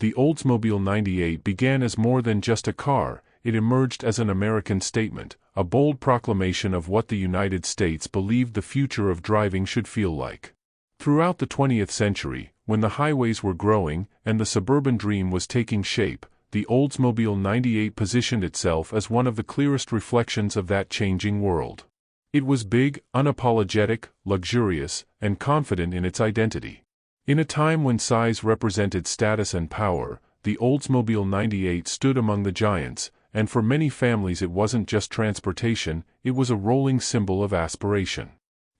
the Oldsmobile 98 began as more than just a car. It emerged as an American statement, a bold proclamation of what the United States believed the future of driving should feel like. Throughout the 20th century, when the highways were growing and the suburban dream was taking shape, the Oldsmobile 98 positioned itself as one of the clearest reflections of that changing world. It was big, unapologetic, luxurious, and confident in its identity. In a time when size represented status and power, the Oldsmobile 98 stood among the giants, and for many families it wasn't just transportation, it was a rolling symbol of aspiration.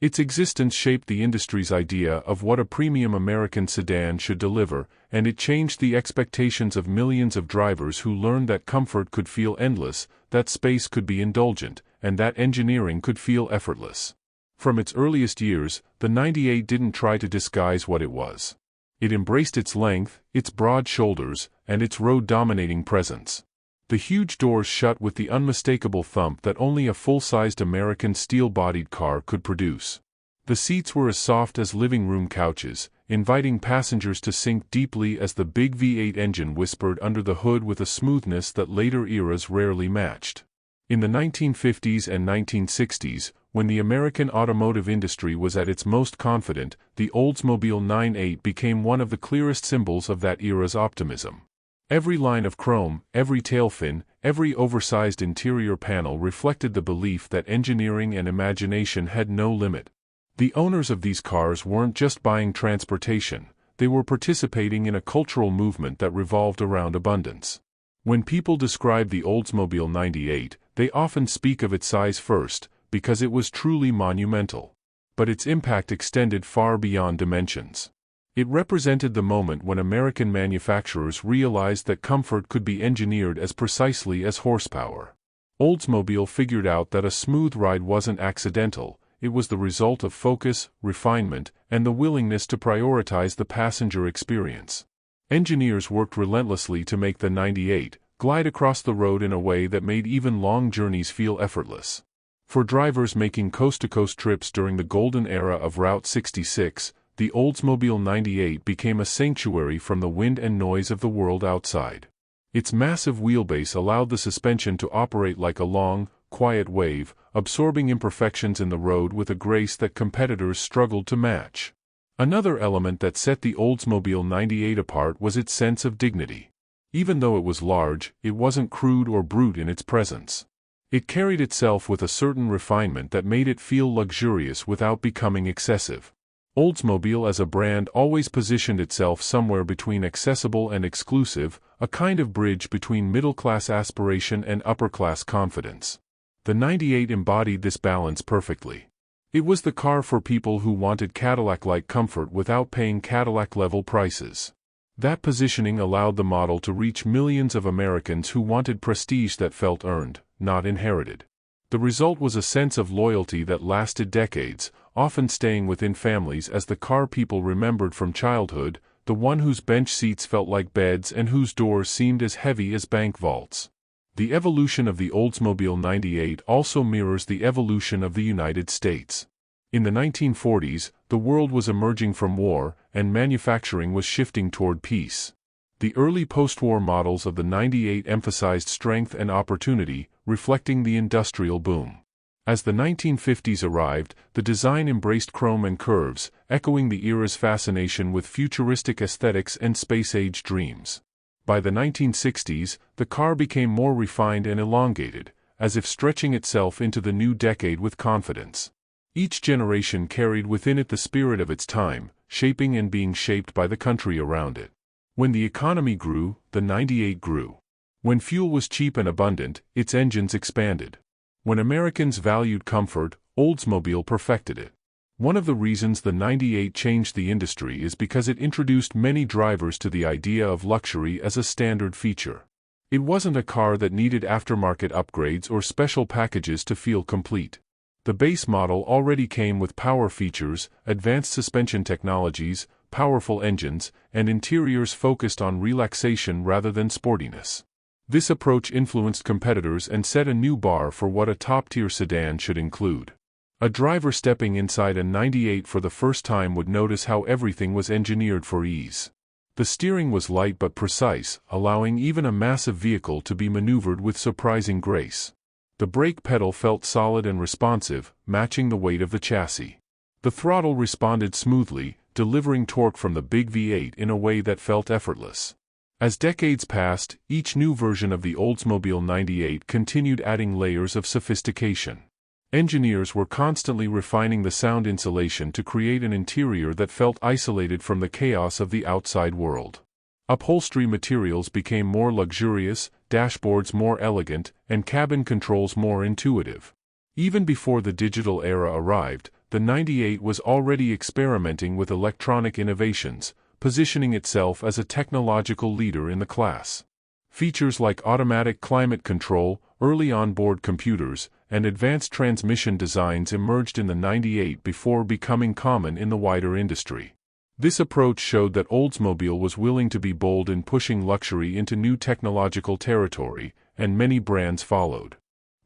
Its existence shaped the industry's idea of what a premium American sedan should deliver, and it changed the expectations of millions of drivers who learned that comfort could feel endless, that space could be indulgent, and that engineering could feel effortless. From its earliest years, the 98 didn't try to disguise what it was. It embraced its length, its broad shoulders, and its road-dominating presence. The huge doors shut with the unmistakable thump that only a full-sized American steel-bodied car could produce. The seats were as soft as living room couches, inviting passengers to sink deeply as the big V8 engine whispered under the hood with a smoothness that later eras rarely matched. In the 1950s and 1960s, when the American automotive industry was at its most confident, the Oldsmobile 98 became one of the clearest symbols of that era's optimism. Every line of chrome, every tail fin, every oversized interior panel reflected the belief that engineering and imagination had no limit. The owners of these cars weren't just buying transportation, they were participating in a cultural movement that revolved around abundance. When people describe the Oldsmobile 98, they often speak of its size first, because it was truly monumental. But its impact extended far beyond dimensions. It represented the moment when American manufacturers realized that comfort could be engineered as precisely as horsepower. Oldsmobile figured out that a smooth ride wasn't accidental, it was the result of focus, refinement, and the willingness to prioritize the passenger experience. Engineers worked relentlessly to make the 98 glide across the road in a way that made even long journeys feel effortless. For drivers making coast-to-coast trips during the golden era of Route 66, the Oldsmobile 98 became a sanctuary from the wind and noise of the world outside. Its massive wheelbase allowed the suspension to operate like a long, quiet wave, absorbing imperfections in the road with a grace that competitors struggled to match. Another element that set the Oldsmobile 98 apart was its sense of dignity. Even though it was large, it wasn't crude or brute in its presence. It carried itself with a certain refinement that made it feel luxurious without becoming excessive. Oldsmobile as a brand always positioned itself somewhere between accessible and exclusive, a kind of bridge between middle-class aspiration and upper-class confidence. The 98 embodied this balance perfectly. It was the car for people who wanted Cadillac-like comfort without paying Cadillac-level prices. That positioning allowed the model to reach millions of Americans who wanted prestige that felt earned, not inherited. The result was a sense of loyalty that lasted decades, often staying within families as the car people remembered from childhood, the one whose bench seats felt like beds and whose doors seemed as heavy as bank vaults. The evolution of the Oldsmobile 98 also mirrors the evolution of the United States. In the 1940s, the world was emerging from war, and manufacturing was shifting toward peace. The early post-war models of the 98 emphasized strength and opportunity, reflecting the industrial boom. As the 1950s arrived, the design embraced chrome and curves, echoing the era's fascination with futuristic aesthetics and space-age dreams. By the 1960s, the car became more refined and elongated, as if stretching itself into the new decade with confidence. Each generation carried within it the spirit of its time, shaping and being shaped by the country around it. When the economy grew, the 98 grew. When fuel was cheap and abundant, its engines expanded. When Americans valued comfort, Oldsmobile perfected it. One of the reasons the 98 changed the industry is because it introduced many drivers to the idea of luxury as a standard feature. It wasn't a car that needed aftermarket upgrades or special packages to feel complete. The base model already came with power features, advanced suspension technologies, powerful engines, and interiors focused on relaxation rather than sportiness. This approach influenced competitors and set a new bar for what a top-tier sedan should include. A driver stepping inside a 98 for the first time would notice how everything was engineered for ease. The steering was light but precise, allowing even a massive vehicle to be maneuvered with surprising grace. The brake pedal felt solid and responsive, matching the weight of the chassis. The throttle responded smoothly, delivering torque from the big V8 in a way that felt effortless. As decades passed, each new version of the Oldsmobile 98 continued adding layers of sophistication. Engineers were constantly refining the sound insulation to create an interior that felt isolated from the chaos of the outside world. Upholstery materials became more luxurious, dashboards more elegant, and cabin controls more intuitive. Even before the digital era arrived, the 98 was already experimenting with electronic innovations, positioning itself as a technological leader in the class. Features like automatic climate control, early onboard computers, and advanced transmission designs emerged in the 98 before becoming common in the wider industry. This approach showed that Oldsmobile was willing to be bold in pushing luxury into new technological territory, and many brands followed.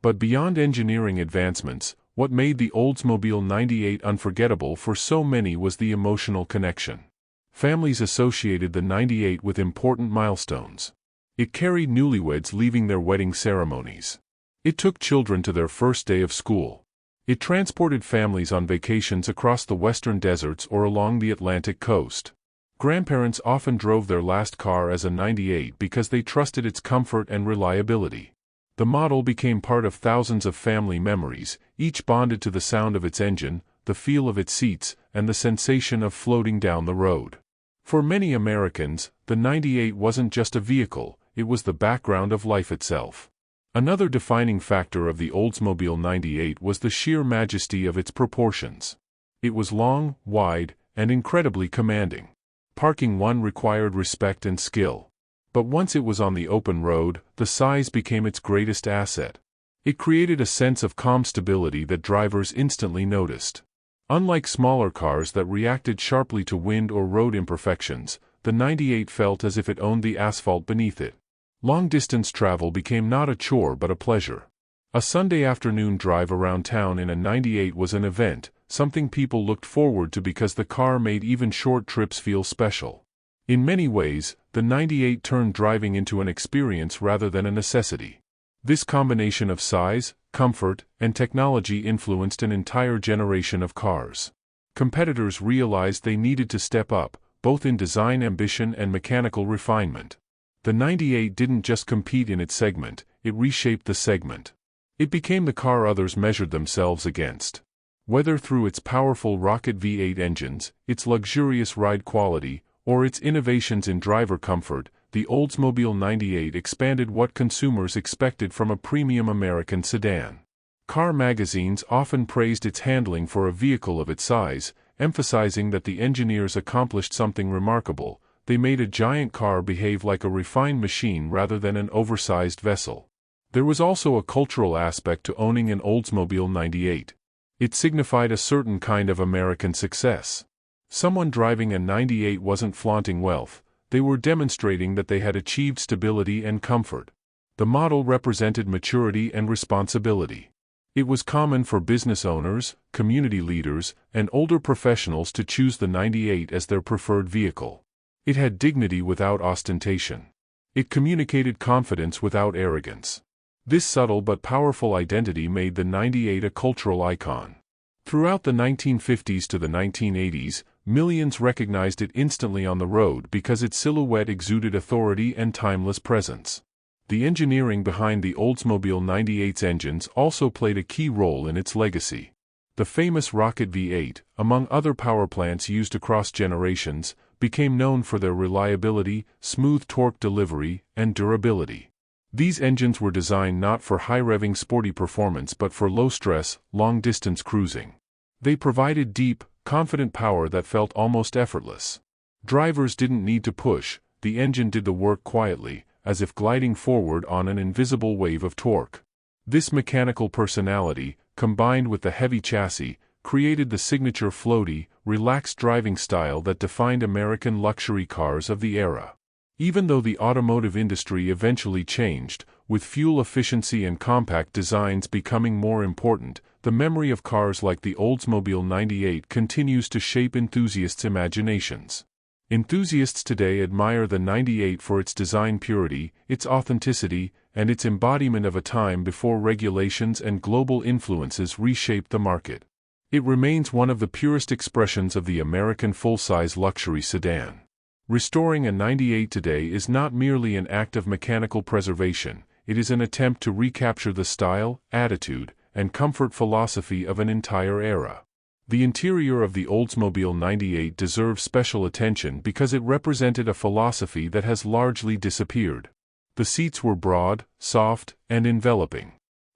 But beyond engineering advancements, what made the Oldsmobile 98 unforgettable for so many was the emotional connection. Families associated the 98 with important milestones. It carried newlyweds leaving their wedding ceremonies. It took children to their first day of school. It transported families on vacations across the western deserts or along the Atlantic coast. Grandparents often drove their last car as a 98 because they trusted its comfort and reliability. The model became part of thousands of family memories, each bonded to the sound of its engine, the feel of its seats, and the sensation of floating down the road. For many Americans, the 98 wasn't just a vehicle, it was the background of life itself. Another defining factor of the Oldsmobile 98 was the sheer majesty of its proportions. It was long, wide, and incredibly commanding. Parking one required respect and skill. But once it was on the open road, the size became its greatest asset. It created a sense of calm stability that drivers instantly noticed. Unlike smaller cars that reacted sharply to wind or road imperfections, the 98 felt as if it owned the asphalt beneath it. Long-distance travel became not a chore but a pleasure. A Sunday afternoon drive around town in a 98 was an event, something people looked forward to because the car made even short trips feel special. In many ways, the 98 turned driving into an experience rather than a necessity. This combination of size, comfort, and technology influenced an entire generation of cars. Competitors realized they needed to step up, both in design ambition and mechanical refinement. The 98 didn't just compete in its segment, it reshaped the segment. It became the car others measured themselves against. Whether through its powerful rocket V8 engines, its luxurious ride quality, or its innovations in driver comfort, the Oldsmobile 98 expanded what consumers expected from a premium American sedan. Car magazines often praised its handling for a vehicle of its size, emphasizing that the engineers accomplished something remarkable. They made a giant car behave like a refined machine rather than an oversized vessel. There was also a cultural aspect to owning an Oldsmobile 98. It signified a certain kind of American success. Someone driving a 98 wasn't flaunting wealth, they were demonstrating that they had achieved stability and comfort. The model represented maturity and responsibility. It was common for business owners, community leaders, and older professionals to choose the 98 as their preferred vehicle. It had dignity without ostentation. It communicated confidence without arrogance. This subtle but powerful identity made the 98 a cultural icon. Throughout the 1950s to the 1980s, millions recognized it instantly on the road because its silhouette exuded authority and timeless presence. The engineering behind the Oldsmobile 98's engines also played a key role in its legacy. The famous Rocket V8, among other power plants used across generations, became known for their reliability, smooth torque delivery, and durability. These engines were designed not for high-revving sporty performance but for low-stress, long-distance cruising. They provided deep, confident power that felt almost effortless. Drivers didn't need to push, the engine did the work quietly, as if gliding forward on an invisible wave of torque. This mechanical personality, combined with the heavy chassis, created the signature floaty, relaxed driving style that defined American luxury cars of the era. Even though the automotive industry eventually changed, with fuel efficiency and compact designs becoming more important, the memory of cars like the Oldsmobile 98 continues to shape enthusiasts' imaginations. Enthusiasts today admire the 98 for its design purity, its authenticity, and its embodiment of a time before regulations and global influences reshaped the market. It remains one of the purest expressions of the American full-size luxury sedan. Restoring a 98 today is not merely an act of mechanical preservation, it is an attempt to recapture the style, attitude, and comfort philosophy of an entire era. The interior of the Oldsmobile 98 deserves special attention because it represented a philosophy that has largely disappeared. The seats were broad, soft, and enveloping.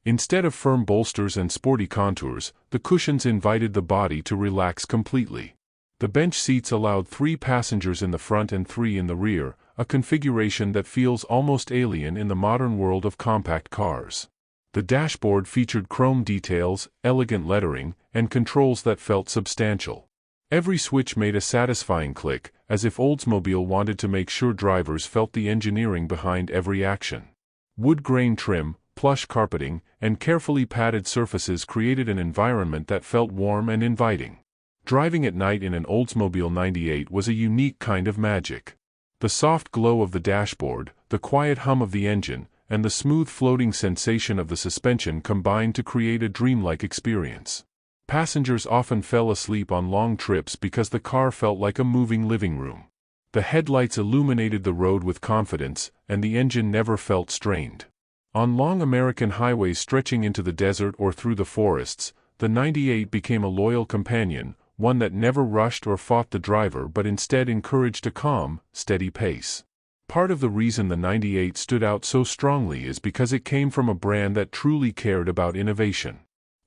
Instead of firm bolsters and sporty contours, the cushions invited the body to relax completely. The bench seats allowed 3 passengers in the front and 3 in the rear, a configuration that feels almost alien in the modern world of compact cars. The dashboard featured chrome details, elegant lettering, and controls that felt substantial. Every switch made a satisfying click, as if Oldsmobile wanted to make sure drivers felt the engineering behind every action. Wood grain trim, plush carpeting, and carefully padded surfaces created an environment that felt warm and inviting. Driving at night in an Oldsmobile 98 was a unique kind of magic. The soft glow of the dashboard, the quiet hum of the engine, and the smooth floating sensation of the suspension combined to create a dreamlike experience. Passengers often fell asleep on long trips because the car felt like a moving living room. The headlights illuminated the road with confidence, and the engine never felt strained. On long American highways stretching into the desert or through the forests, the 98 became a loyal companion, one that never rushed or fought the driver but instead encouraged a calm, steady pace. Part of the reason the 98 stood out so strongly is because it came from a brand that truly cared about innovation.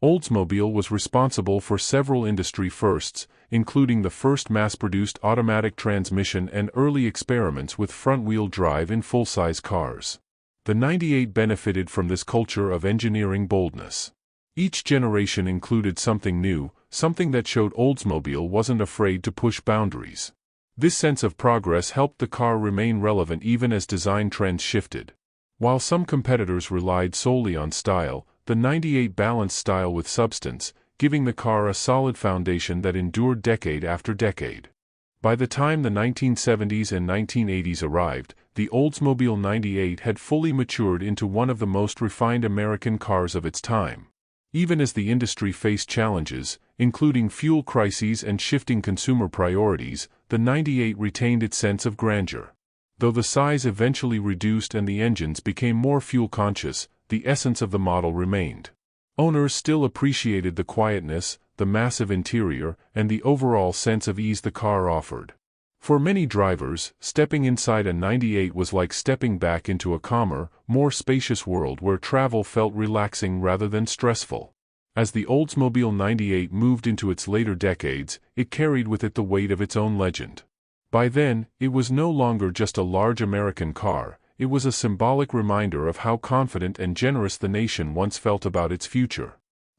Oldsmobile was responsible for several industry firsts, including the first mass-produced automatic transmission and early experiments with front-wheel drive in full-size cars. The 98 benefited from this culture of engineering boldness. Each generation included something new, something that showed Oldsmobile wasn't afraid to push boundaries. This sense of progress helped the car remain relevant even as design trends shifted. While some competitors relied solely on style, the 98 balanced style with substance, giving the car a solid foundation that endured decade after decade. By the time the 1970s and 1980s arrived, the Oldsmobile 98 had fully matured into one of the most refined American cars of its time. Even as the industry faced challenges, including fuel crises and shifting consumer priorities, the 98 retained its sense of grandeur. Though the size eventually reduced and the engines became more fuel-conscious, the essence of the model remained. Owners still appreciated the quietness, the massive interior, and the overall sense of ease the car offered. For many drivers, stepping inside a 98 was like stepping back into a calmer, more spacious world where travel felt relaxing rather than stressful. As the Oldsmobile 98 moved into its later decades, it carried with it the weight of its own legend. By then, it was no longer just a large American car, it was a symbolic reminder of how confident and generous the nation once felt about its future.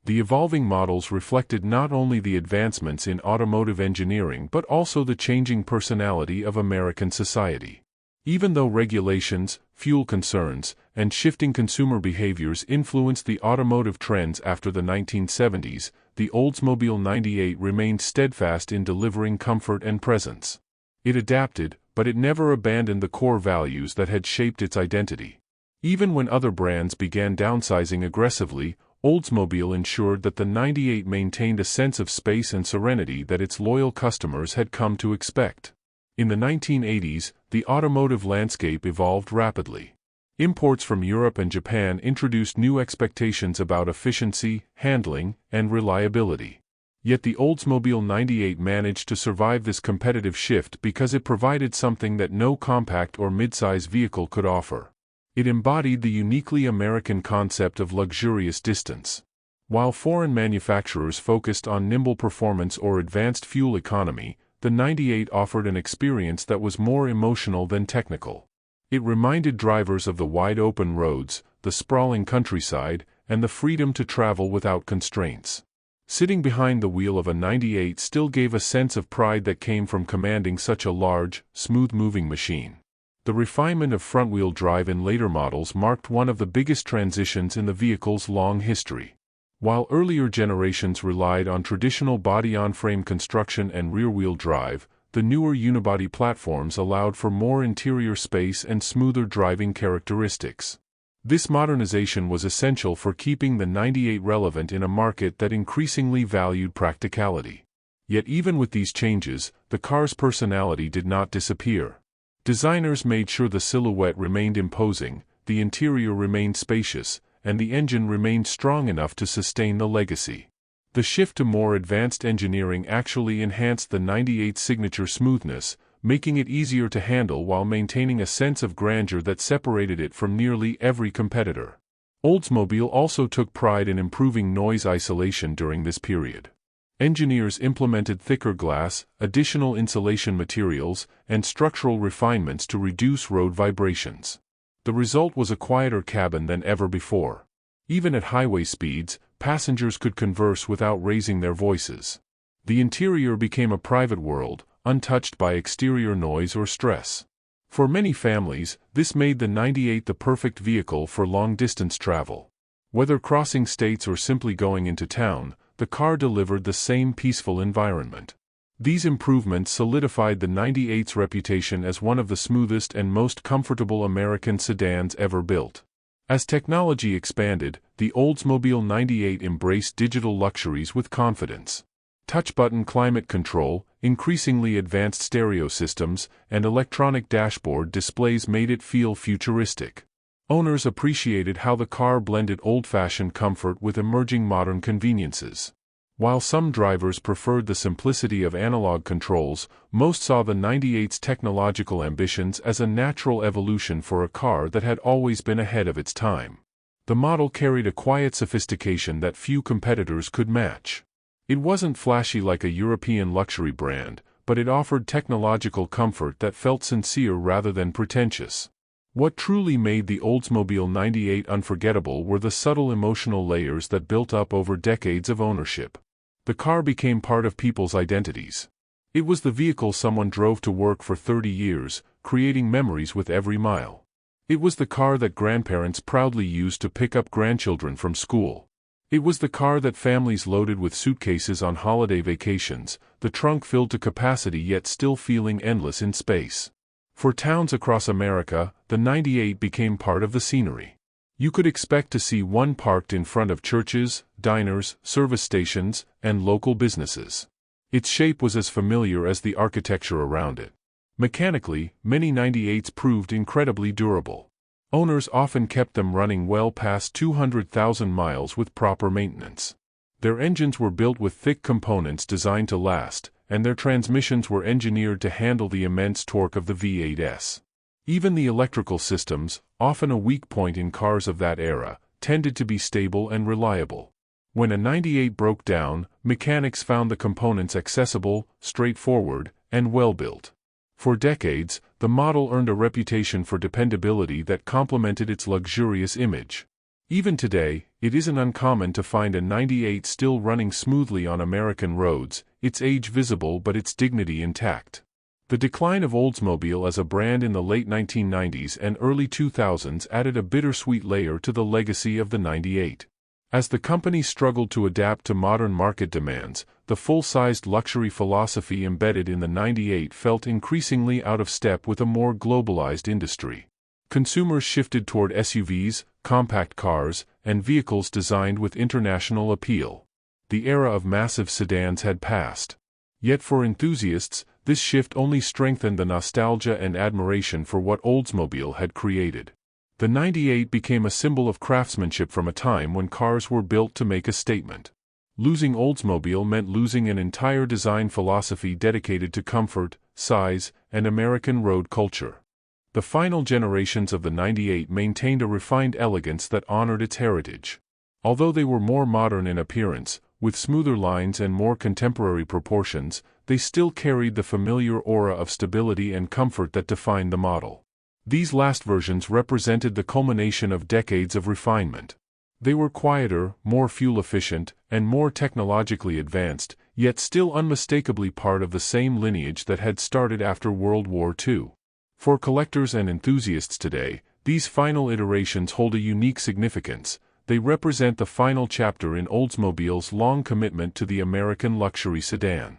The evolving models reflected not only the advancements in automotive engineering but also the changing personality of American society. Even though regulations, fuel concerns, and shifting consumer behaviors influenced the automotive trends after the 1970s, the Oldsmobile 98 remained steadfast in delivering comfort and presence. It adapted, but it never abandoned the core values that had shaped its identity. Even when other brands began downsizing aggressively, Oldsmobile ensured that the 98 maintained a sense of space and serenity that its loyal customers had come to expect. In the 1980s, the automotive landscape evolved rapidly. Imports from Europe and Japan introduced new expectations about efficiency, handling, and reliability. Yet the Oldsmobile 98 managed to survive this competitive shift because it provided something that no compact or midsize vehicle could offer. It embodied the uniquely American concept of luxurious distance. While foreign manufacturers focused on nimble performance or advanced fuel economy, the 98 offered an experience that was more emotional than technical. It reminded drivers of the wide-open roads, the sprawling countryside, and the freedom to travel without constraints. Sitting behind the wheel of a 98 still gave a sense of pride that came from commanding such a large, smooth-moving machine. The refinement of front-wheel drive in later models marked one of the biggest transitions in the vehicle's long history. While earlier generations relied on traditional body-on-frame construction and rear-wheel drive, the newer unibody platforms allowed for more interior space and smoother driving characteristics. This modernization was essential for keeping the 98 relevant in a market that increasingly valued practicality. Yet even with these changes, the car's personality did not disappear. Designers made sure the silhouette remained imposing, the interior remained spacious, and the engine remained strong enough to sustain the legacy. The shift to more advanced engineering actually enhanced the 98's signature smoothness, making it easier to handle while maintaining a sense of grandeur that separated it from nearly every competitor. Oldsmobile also took pride in improving noise isolation during this period. Engineers implemented thicker glass, additional insulation materials, and structural refinements to reduce road vibrations. The result was a quieter cabin than ever before. Even at highway speeds, passengers could converse without raising their voices. The interior became a private world, untouched by exterior noise or stress. For many families, this made the 98 the perfect vehicle for long-distance travel. Whether crossing states or simply going into town, the car delivered the same peaceful environment. These improvements solidified the 98's reputation as one of the smoothest and most comfortable American sedans ever built. As technology expanded, the Oldsmobile 98 embraced digital luxuries with confidence. Touch-button climate control, increasingly advanced stereo systems, and electronic dashboard displays made it feel futuristic. Owners appreciated how the car blended old-fashioned comfort with emerging modern conveniences. While some drivers preferred the simplicity of analog controls, most saw the 98's technological ambitions as a natural evolution for a car that had always been ahead of its time. The model carried a quiet sophistication that few competitors could match. It wasn't flashy like a European luxury brand, but it offered technological comfort that felt sincere rather than pretentious. What truly made the Oldsmobile 98 unforgettable were the subtle emotional layers that built up over decades of ownership. The car became part of people's identities. It was the vehicle someone drove to work for 30 years, creating memories with every mile. It was the car that grandparents proudly used to pick up grandchildren from school. It was the car that families loaded with suitcases on holiday vacations, the trunk filled to capacity yet still feeling endless in space. For towns across America, the 98 became part of the scenery. You could expect to see one parked in front of churches, diners, service stations, and local businesses. Its shape was as familiar as the architecture around it. Mechanically, many 98s proved incredibly durable. Owners often kept them running well past 200,000 miles with proper maintenance. Their engines were built with thick components designed to last, and their transmissions were engineered to handle the immense torque of the V8s. Even the electrical systems, often a weak point in cars of that era, tended to be stable and reliable. When a 98 broke down, mechanics found the components accessible, straightforward, and well-built. For decades, the model earned a reputation for dependability that complemented its luxurious image. Even today, it isn't uncommon to find a 98 still running smoothly on American roads, its age visible but its dignity intact. The decline of Oldsmobile as a brand in the late 1990s and early 2000s added a bittersweet layer to the legacy of the 98. As the company struggled to adapt to modern market demands, the full-sized luxury philosophy embedded in the 98 felt increasingly out of step with a more globalized industry. Consumers shifted toward SUVs, compact cars, and vehicles designed with international appeal. The era of massive sedans had passed. Yet for enthusiasts, this shift only strengthened the nostalgia and admiration for what Oldsmobile had created. The 98 became a symbol of craftsmanship from a time when cars were built to make a statement. Losing Oldsmobile meant losing an entire design philosophy dedicated to comfort, size, and American road culture. The final generations of the 98 maintained a refined elegance that honored its heritage. Although they were more modern in appearance, with smoother lines and more contemporary proportions, they still carried the familiar aura of stability and comfort that defined the model. These last versions represented the culmination of decades of refinement. They were quieter, more fuel-efficient, and more technologically advanced, yet still unmistakably part of the same lineage that had started after World War II. For collectors and enthusiasts today, these final iterations hold a unique significance. They represent the final chapter in Oldsmobile's long commitment to the American luxury sedan.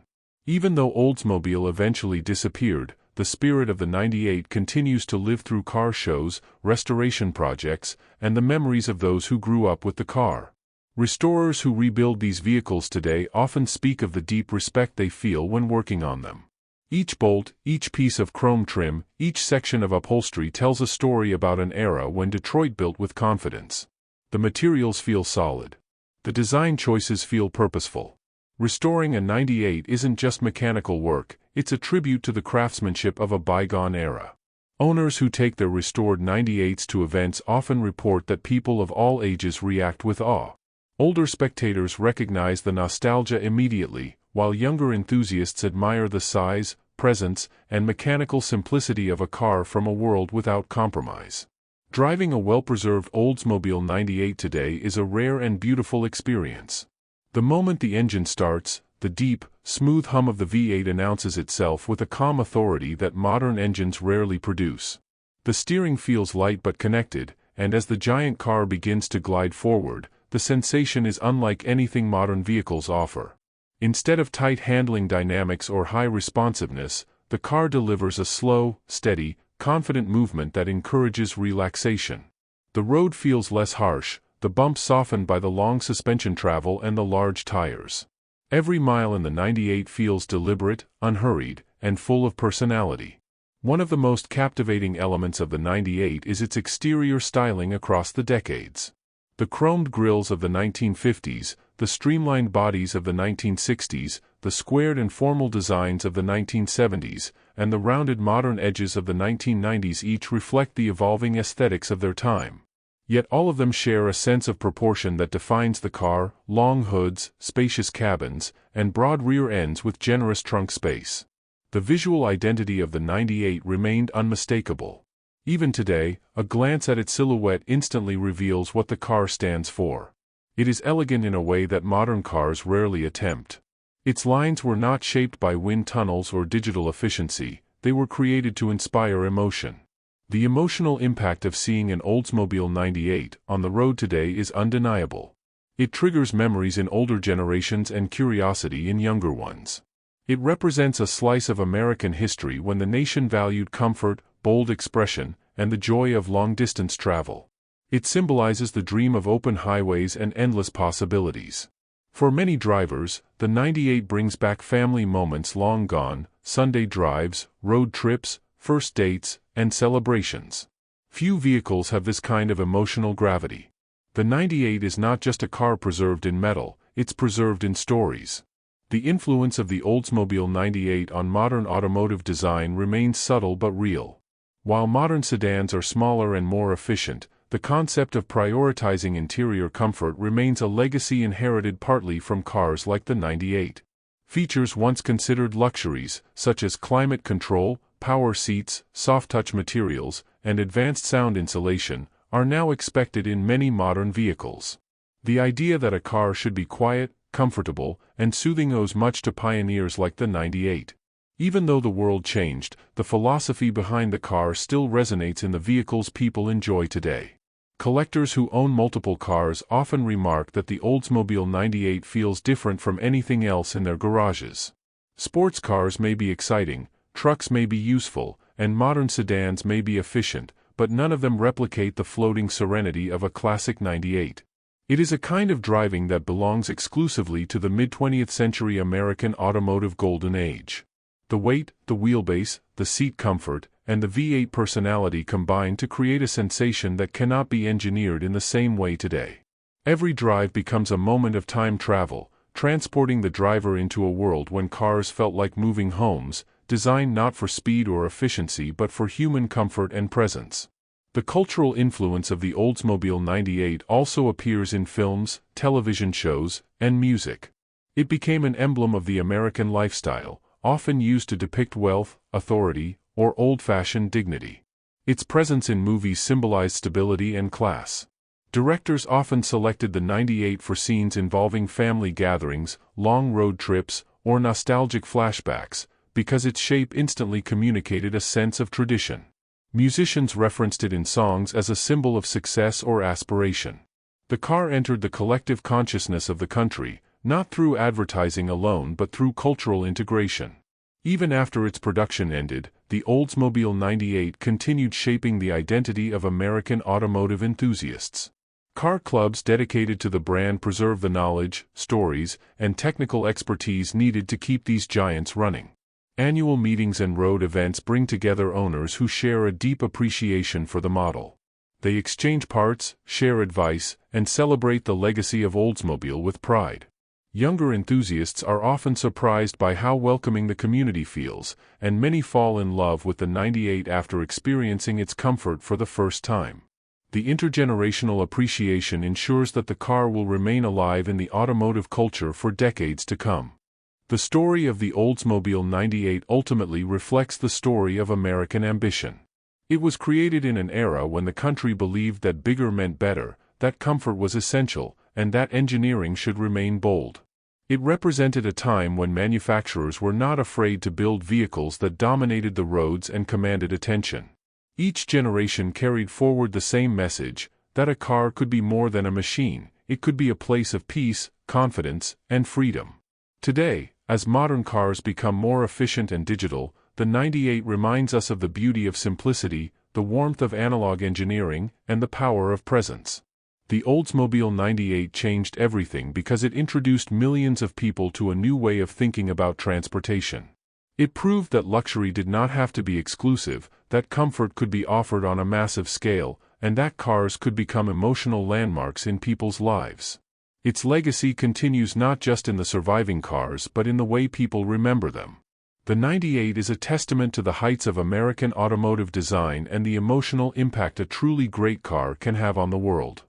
Even though Oldsmobile eventually disappeared, the spirit of the 98 continues to live through car shows, restoration projects, and the memories of those who grew up with the car. Restorers who rebuild these vehicles today often speak of the deep respect they feel when working on them. Each bolt, each piece of chrome trim, each section of upholstery tells a story about an era when Detroit built with confidence. The materials feel solid. The design choices feel purposeful. Restoring a 98 isn't just mechanical work, it's a tribute to the craftsmanship of a bygone era. Owners who take their restored 98s to events often report that people of all ages react with awe. Older spectators recognize the nostalgia immediately, while younger enthusiasts admire the size, presence, and mechanical simplicity of a car from a world without compromise. Driving a well-preserved Oldsmobile 98 today is a rare and beautiful experience. The moment the engine starts, the deep, smooth hum of the V8 announces itself with a calm authority that modern engines rarely produce. The steering feels light but connected, and as the giant car begins to glide forward, the sensation is unlike anything modern vehicles offer. Instead of tight handling dynamics or high responsiveness, the car delivers a slow, steady, confident movement that encourages relaxation. The road feels less harsh, the bumps softened by the long suspension travel and the large tires. Every mile in the 98 feels deliberate, unhurried, and full of personality. One of the most captivating elements of the 98 is its exterior styling across the decades. The chromed grilles of the 1950s, the streamlined bodies of the 1960s, the squared and formal designs of the 1970s, and the rounded modern edges of the 1990s each reflect the evolving aesthetics of their time. Yet all of them share a sense of proportion that defines the car: long hoods, spacious cabins, and broad rear ends with generous trunk space. The visual identity of the 98 remained unmistakable. Even today, a glance at its silhouette instantly reveals what the car stands for. It is elegant in a way that modern cars rarely attempt. Its lines were not shaped by wind tunnels or digital efficiency, they were created to inspire emotion. The emotional impact of seeing an Oldsmobile 98 on the road today is undeniable. It triggers memories in older generations and curiosity in younger ones. It represents a slice of American history when the nation valued comfort, bold expression, and the joy of long-distance travel. It symbolizes the dream of open highways and endless possibilities. For many drivers, the 98 brings back family moments long gone: Sunday drives, road trips, first dates, and celebrations. Few vehicles have this kind of emotional gravity. The 98 is not just a car preserved in metal, it's preserved in stories. The influence of the Oldsmobile 98 on modern automotive design remains subtle but real. While modern sedans are smaller and more efficient, the concept of prioritizing interior comfort remains a legacy inherited partly from cars like the 98. Features once considered luxuries, such as climate control, power seats, soft-touch materials, and advanced sound insulation, are now expected in many modern vehicles. The idea that a car should be quiet, comfortable, and soothing owes much to pioneers like the 98. Even though the world changed, the philosophy behind the car still resonates in the vehicles people enjoy today. Collectors who own multiple cars often remark that the Oldsmobile 98 feels different from anything else in their garages. Sports cars may be exciting, trucks may be useful, and modern sedans may be efficient, but none of them replicate the floating serenity of a classic 98. It is a kind of driving that belongs exclusively to the mid-20th century American automotive golden age. The weight, the wheelbase, the seat comfort, and the V8 personality combine to create a sensation that cannot be engineered in the same way today. Every drive becomes a moment of time travel, transporting the driver into a world when cars felt like moving homes, designed not for speed or efficiency but for human comfort and presence. The cultural influence of the Oldsmobile 98 also appears in films, television shows, and music. It became an emblem of the American lifestyle, often used to depict wealth, authority, or old-fashioned dignity. Its presence in movies symbolized stability and class. Directors often selected the 98 for scenes involving family gatherings, long road trips, or nostalgic flashbacks, because its shape instantly communicated a sense of tradition. Musicians referenced it in songs as a symbol of success or aspiration. The car entered the collective consciousness of the country, Not through advertising alone but through cultural integration. Even after its production ended, the Oldsmobile 98 continued shaping the identity of American automotive enthusiasts. Car clubs dedicated to the brand preserve the knowledge, stories, and technical expertise needed to keep these giants running. Annual meetings and road events bring together owners who share a deep appreciation for the model. They exchange parts, share advice, and celebrate the legacy of Oldsmobile with pride. Younger enthusiasts are often surprised by how welcoming the community feels, and many fall in love with the 98 after experiencing its comfort for the first time. The intergenerational appreciation ensures that the car will remain alive in the automotive culture for decades to come. The story of the Oldsmobile 98 ultimately reflects the story of American ambition. It was created in an era when the country believed that bigger meant better, that comfort was essential, and that engineering should remain bold. It represented a time when manufacturers were not afraid to build vehicles that dominated the roads and commanded attention. Each generation carried forward the same message, that a car could be more than a machine, it could be a place of peace, confidence, and freedom. Today, as modern cars become more efficient and digital, the 98 reminds us of the beauty of simplicity, the warmth of analog engineering, and the power of presence. The Oldsmobile 98 changed everything because it introduced millions of people to a new way of thinking about transportation. It proved that luxury did not have to be exclusive, that comfort could be offered on a massive scale, and that cars could become emotional landmarks in people's lives. Its legacy continues not just in the surviving cars but in the way people remember them. The 98 is a testament to the heights of American automotive design and the emotional impact a truly great car can have on the world.